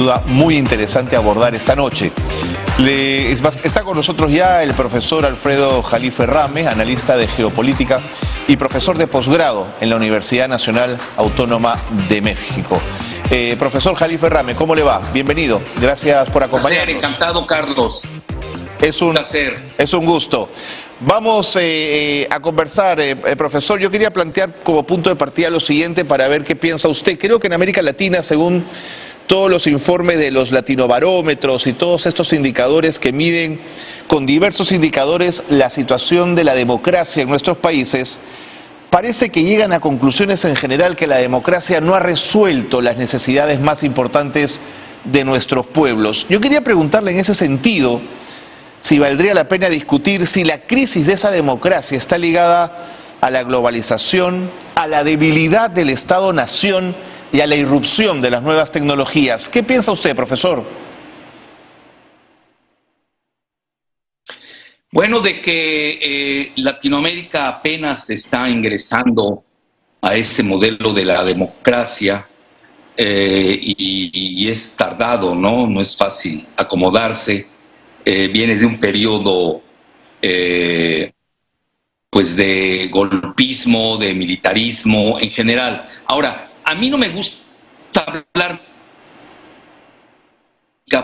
duda muy interesante abordar esta noche. Está con nosotros ya el profesor Alfredo Jalife Rame, analista de geopolítica y profesor de posgrado en la Universidad Nacional Autónoma de México. Profesor Jalife Rame, ¿cómo le va? Bienvenido, gracias por acompañarnos. Encantado, Carlos. Es un placer. Es un gusto. Vamos a conversar, profesor. Yo quería plantear como punto de partida lo siguiente para ver qué piensa usted. Creo que en América Latina, según todos los informes de los latinobarómetros y todos estos indicadores que miden con diversos indicadores la situación de la democracia en nuestros países, parece que llegan a conclusiones en general que la democracia no ha resuelto las necesidades más importantes de nuestros pueblos. Yo quería preguntarle en ese sentido si valdría la pena discutir si la crisis de esa democracia está ligada a la globalización, a la debilidad del Estado-nación y a la irrupción de las nuevas tecnologías. ¿Qué piensa usted, profesor? Bueno, de que Latinoamérica apenas está ingresando a ese modelo de la democracia y es tardado, ¿no? No es fácil acomodarse. Viene de un periodo pues de golpismo, de militarismo en general. Ahora, a mí no me gusta hablar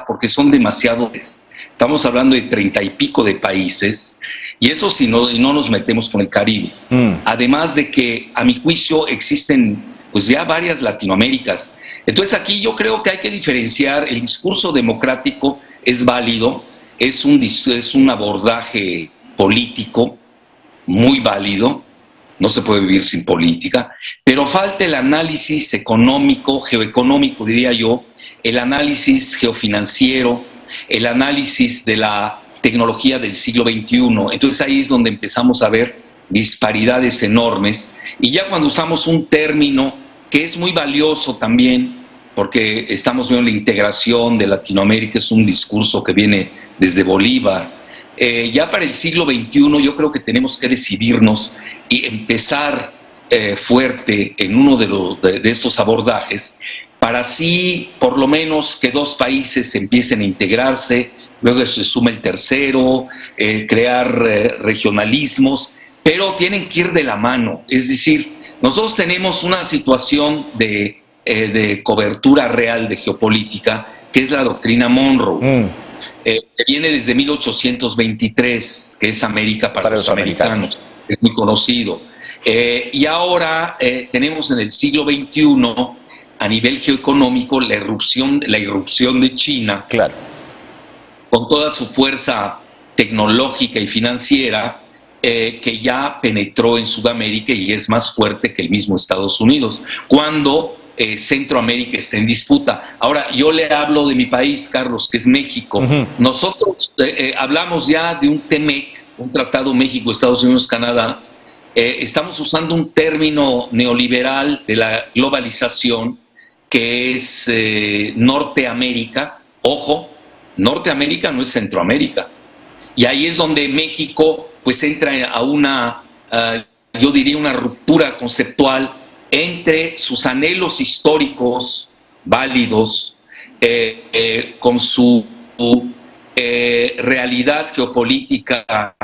porque son demasiados. Estamos hablando de 30 y pico de países, y eso si no nos metemos con el Caribe. Además de que, a mi juicio, existen pues ya varias Latinoaméricas. Entonces aquí yo creo que hay que diferenciar. El discurso democrático es válido, es un abordaje político muy válido. No se puede vivir sin política, pero falta el análisis económico, geoeconómico, diría yo, el análisis geofinanciero, el análisis de la tecnología del siglo XXI. Entonces ahí es donde empezamos a ver disparidades enormes. Y ya cuando usamos un término que es muy valioso también, porque estamos viendo la integración de Latinoamérica, es un discurso que viene desde Bolívar. Ya para el siglo XXI yo creo que tenemos que decidirnos y empezar fuerte en uno de estos abordajes, para así por lo menos que dos países empiecen a integrarse, luego se suma el tercero, crear regionalismos, pero tienen que ir de la mano. Es decir, nosotros tenemos una situación de cobertura real de geopolítica, que es la doctrina Monroe. Que viene desde 1823, que es América para los americanos, es muy conocido. Y ahora tenemos en el siglo XXI, a nivel geoeconómico, la irrupción de China, claro, con toda su fuerza tecnológica y financiera, que ya penetró en Sudamérica y es más fuerte que el mismo Estados Unidos, cuando Centroamérica está en disputa. Ahora, yo le hablo de mi país, Carlos, que es México. Nosotros hablamos ya de un TEMEC, un tratado México, Estados Unidos, Canadá. Estamos usando un término neoliberal de la globalización, que es Norteamérica. Ojo, Norteamérica no es Centroamérica. Y ahí es donde México pues entra a una, yo diría, una ruptura conceptual entre sus anhelos históricos válidos, con su realidad geopolítica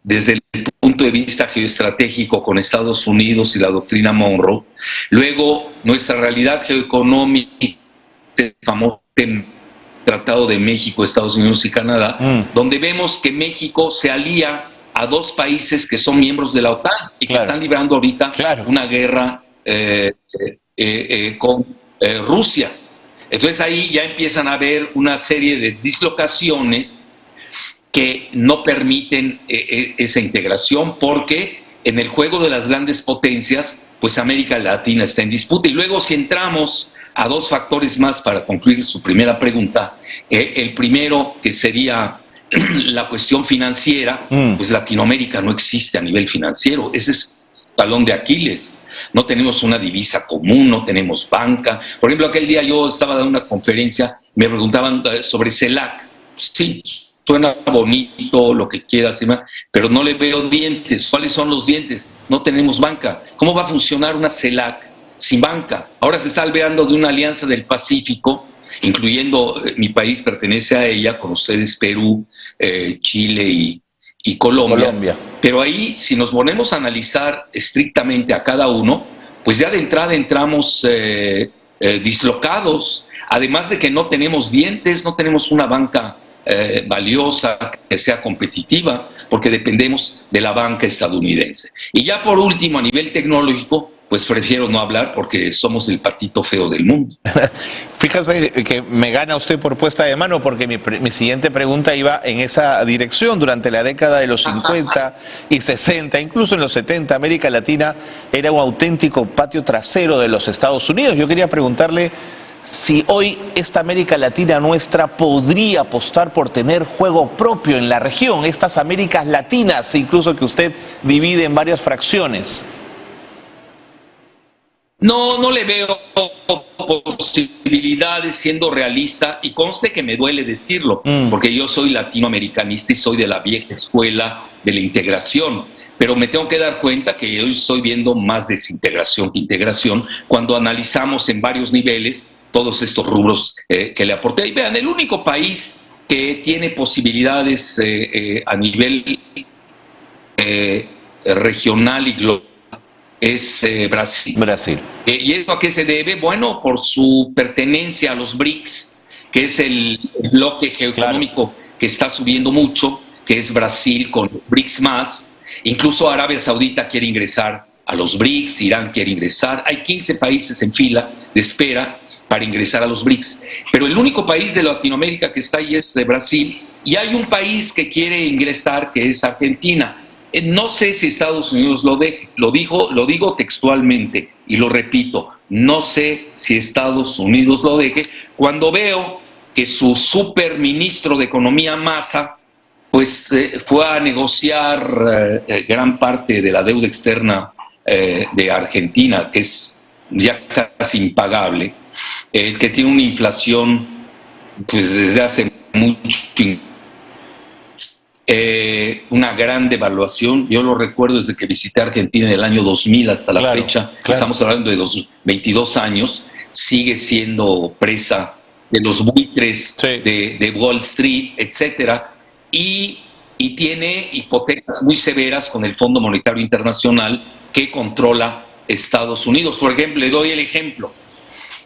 desde el punto de vista geoestratégico con Estados Unidos y la doctrina Monroe. Luego, nuestra realidad geoeconómica, el famoso Tratado de México, Estados Unidos y Canadá, donde vemos que México se alía a dos países que son miembros de la OTAN y que están librando ahorita una guerra con Rusia. Entonces ahí ya empiezan a haber una serie de dislocaciones que no permiten esa integración, porque en el juego de las grandes potencias, pues América Latina está en disputa. Y luego, si entramos a dos factores más para concluir su primera pregunta, el primero, que sería la cuestión financiera, pues Latinoamérica no existe a nivel financiero. Ese es el talón de Aquiles. No tenemos una divisa común, no tenemos banca. Por ejemplo, aquel día yo estaba dando una conferencia, me preguntaban sobre CELAC. Sí, suena bonito, lo que quieras, pero no le veo dientes. ¿Cuáles son los dientes? No tenemos banca. ¿Cómo va a funcionar una CELAC sin banca? Ahora se está hablando de una alianza del Pacífico incluyendo mi país pertenece a ella, con ustedes Perú, Chile y Colombia. Pero ahí, si nos ponemos a analizar estrictamente a cada uno, pues ya de entrada entramos dislocados, además de que no tenemos dientes, no tenemos una banca valiosa, que sea competitiva, porque dependemos de la banca estadounidense. Y ya por último, a nivel tecnológico, pues prefiero no hablar porque somos el patito feo del mundo. Fíjese que me gana usted por puesta de mano, porque mi siguiente pregunta iba en esa dirección. Durante la década de los 50 y 60, incluso en los 70, América Latina era un auténtico patio trasero de los Estados Unidos. Yo quería preguntarle si hoy esta América Latina nuestra podría apostar por tener juego propio en la región, estas Américas Latinas, incluso que usted divide en varias fracciones. No le veo posibilidades, siendo realista, y conste que me duele decirlo, porque yo soy latinoamericanista y soy de la vieja escuela de la integración, pero me tengo que dar cuenta que hoy estoy viendo más desintegración que integración cuando analizamos en varios niveles todos estos rubros que le aporté. Y vean, el único país que tiene posibilidades a nivel regional y global es Brasil. ¿Y eso a qué se debe? Bueno, por su pertenencia a los BRICS, que es el bloque geoeconómico que está subiendo mucho, que es Brasil con BRICS más. Incluso Arabia Saudita quiere ingresar a los BRICS, Irán quiere ingresar. Hay 15 países en fila de espera para ingresar a los BRICS. Pero el único país de Latinoamérica que está ahí es Brasil. Y hay un país que quiere ingresar, que es Argentina. No sé si Estados Unidos lo deje, lo digo textualmente y lo repito, no sé si Estados Unidos lo deje, cuando veo que su superministro de Economía, Massa, pues fue a negociar gran parte de la deuda externa de Argentina, que es ya casi impagable, que tiene una inflación pues desde hace mucho tiempo. Una gran devaluación. Yo lo recuerdo desde que visité Argentina en el año 2000 hasta la fecha. Estamos hablando de 22 años. Sigue siendo presa de los buitres de Wall Street, etcétera, y tiene hipotecas muy severas con el Fondo Monetario Internacional que controla Estados Unidos. Por ejemplo, le doy el ejemplo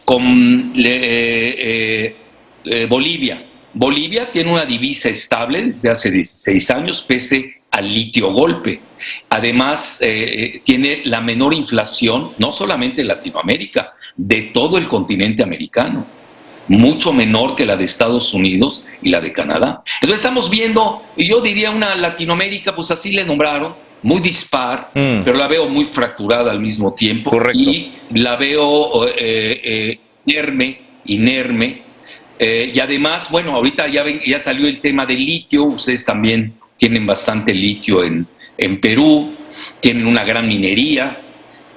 con Bolivia. Bolivia tiene una divisa estable desde hace 16 años, pese al litio golpe. Además, tiene la menor inflación, no solamente de Latinoamérica, de todo el continente americano, mucho menor que la de Estados Unidos y la de Canadá. Entonces estamos viendo, yo diría una Latinoamérica, pues así le nombraron, muy dispar, pero la veo muy fracturada al mismo tiempo. Correcto. Y la veo inerme. Y además, bueno, ahorita ya salió el tema del litio. Ustedes también tienen bastante litio en Perú, tienen una gran minería.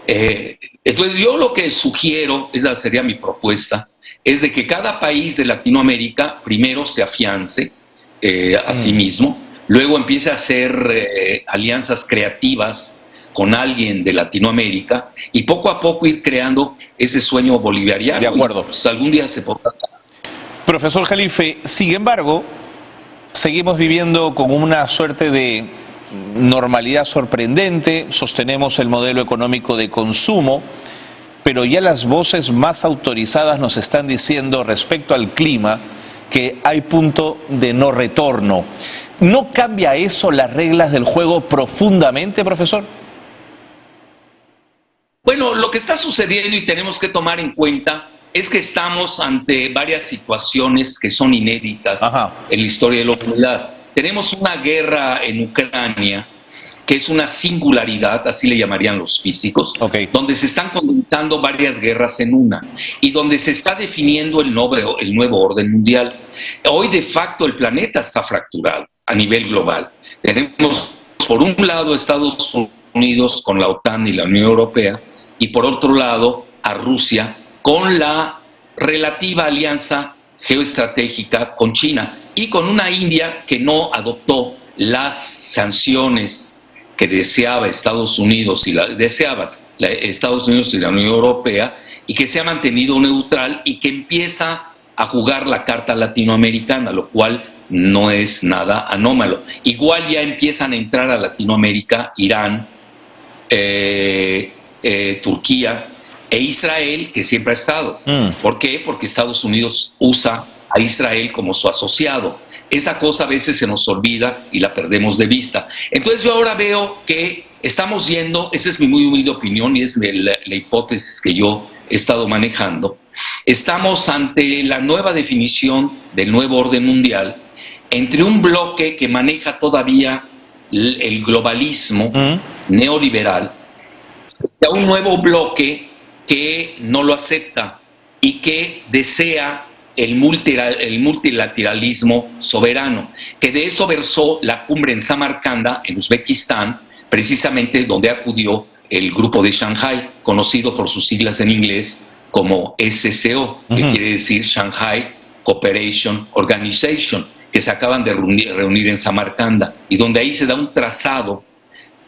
Entonces yo lo que sugiero, esa sería mi propuesta, es de que cada país de Latinoamérica primero se afiance a sí mismo, luego empiece a hacer alianzas creativas con alguien de Latinoamérica y poco a poco ir creando ese sueño bolivariano. De acuerdo. Pues algún día se podrá. Profesor Jalife, sin embargo, seguimos viviendo con una suerte de normalidad sorprendente, sostenemos el modelo económico de consumo, pero ya las voces más autorizadas nos están diciendo respecto al clima que hay punto de no retorno. ¿No cambia eso las reglas del juego profundamente, profesor? Bueno, lo que está sucediendo y tenemos que tomar en cuenta es que estamos ante varias situaciones que son inéditas en la historia de la humanidad. Tenemos una guerra en Ucrania, que es una singularidad, así le llamarían los físicos, donde se están condensando varias guerras en una y donde se está definiendo el nuevo orden mundial. Hoy, de facto, el planeta está fracturado a nivel global. Tenemos, por un lado, Estados Unidos con la OTAN y la Unión Europea, y por otro lado, a Rusia con la relativa alianza geoestratégica con China y con una India que no adoptó las sanciones que deseaba Estados Unidos y Estados Unidos y la Unión Europea, y que se ha mantenido neutral y que empieza a jugar la carta latinoamericana, lo cual no es nada anómalo. Igual ya empiezan a entrar a Latinoamérica Irán, Turquía e Israel, que siempre ha estado. ¿Por qué? Porque Estados Unidos usa a Israel como su asociado. Esa cosa a veces se nos olvida y la perdemos de vista. Entonces yo ahora veo que estamos yendo, esa es mi muy humilde opinión y es la hipótesis que yo he estado manejando, estamos ante la nueva definición del nuevo orden mundial entre un bloque que maneja todavía el globalismo neoliberal y a un nuevo bloque que no lo acepta y que desea el multilateralismo soberano, que de eso versó la cumbre en Samarcanda, en Uzbekistán, precisamente donde acudió el grupo de Shanghái, conocido por sus siglas en inglés como SCO, que quiere decir Shanghai Cooperation Organization, que se acaban de reunir en Samarcanda, y donde ahí se da un trazado,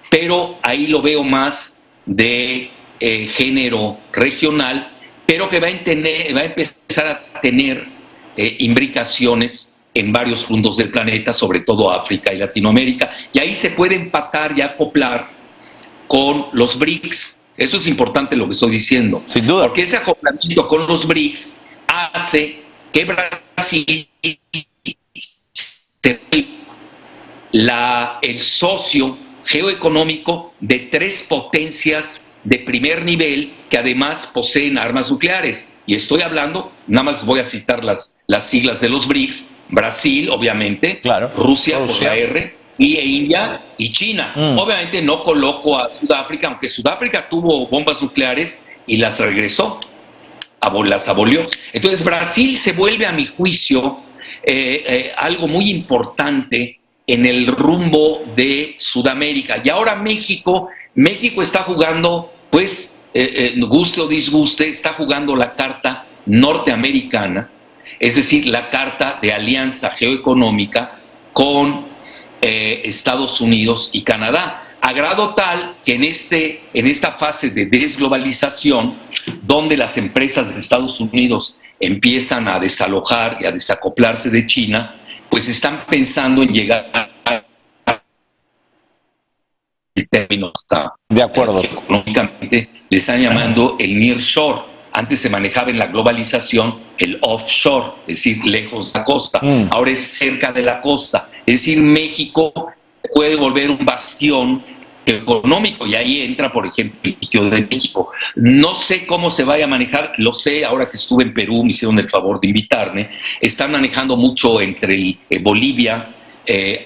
pero ahí lo veo más de género regional, pero que va a empezar a tener imbricaciones en varios puntos del planeta, sobre todo África y Latinoamérica, y ahí se puede empatar y acoplar con los BRICS. Eso es importante lo que estoy diciendo. Sin duda. Porque ese acoplamiento con los BRICS hace que Brasil sea el socio geoeconómico de 3 potencias de primer nivel que además poseen armas nucleares. Y estoy hablando, nada más voy a citar las siglas de los BRICS: Brasil, obviamente, claro, Rusia por la R, y India y China. Obviamente no coloco a Sudáfrica, aunque Sudáfrica tuvo bombas nucleares y las regresó, las abolió. Entonces Brasil se vuelve, a mi juicio, algo muy importante en el rumbo de Sudamérica. Y ahora México está jugando, pues, guste o disguste, está jugando la carta norteamericana, es decir, la carta de alianza geoeconómica con Estados Unidos y Canadá, a grado tal que en esta fase de desglobalización, donde las empresas de Estados Unidos empiezan a desalojar y a desacoplarse de China, pues están pensando en llegar a el término de acuerdo. Que económicamente le están llamando el nearshore. Antes se manejaba en la globalización el offshore, es decir, lejos de la costa. Ahora es cerca de la costa. Es decir, México puede volver un bastión económico, y ahí entra, por ejemplo, el litio de México. No sé cómo se vaya a manejar, lo sé ahora que estuve en Perú, me hicieron el favor de invitarme. Están manejando mucho entre Bolivia,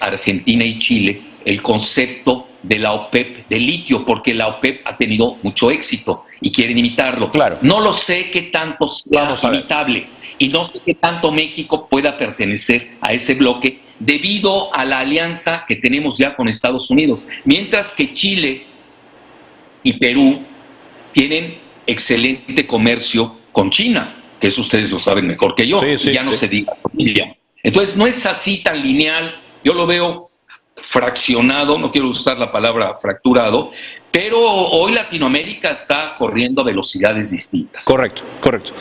Argentina y Chile el concepto de la OPEP de litio, porque la OPEP ha tenido mucho éxito y quieren imitarlo. Claro. No lo sé qué tanto sea imitable, y no sé qué tanto México pueda pertenecer a ese bloque debido a la alianza que tenemos ya con Estados Unidos, mientras que Chile y Perú tienen excelente comercio con China, que eso ustedes lo saben mejor que yo, y ya no se diga Bolivia. Entonces no es así tan lineal, yo lo veo fraccionado, no quiero usar la palabra fracturado, pero hoy Latinoamérica está corriendo a velocidades distintas. Correcto, correcto.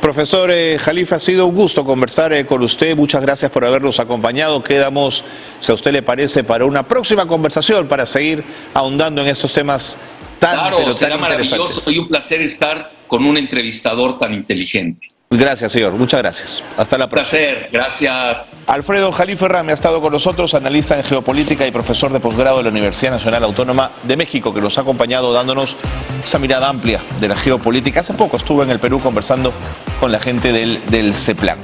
Profesor Jalife, ha sido un gusto conversar con usted. Muchas gracias por habernos acompañado. Quedamos, si a usted le parece, para una próxima conversación para seguir ahondando en estos temas tan, pero será maravilloso y un placer estar con un entrevistador tan inteligente. Gracias, señor. Muchas gracias. Hasta la próxima. Un placer. Gracias. Alfredo Jalife Rami ha estado con nosotros, analista en geopolítica y profesor de posgrado de la Universidad Nacional Autónoma de México, que nos ha acompañado dándonos esa mirada amplia de la geopolítica. Hace poco estuve en el Perú conversando con la gente del CEPLAN.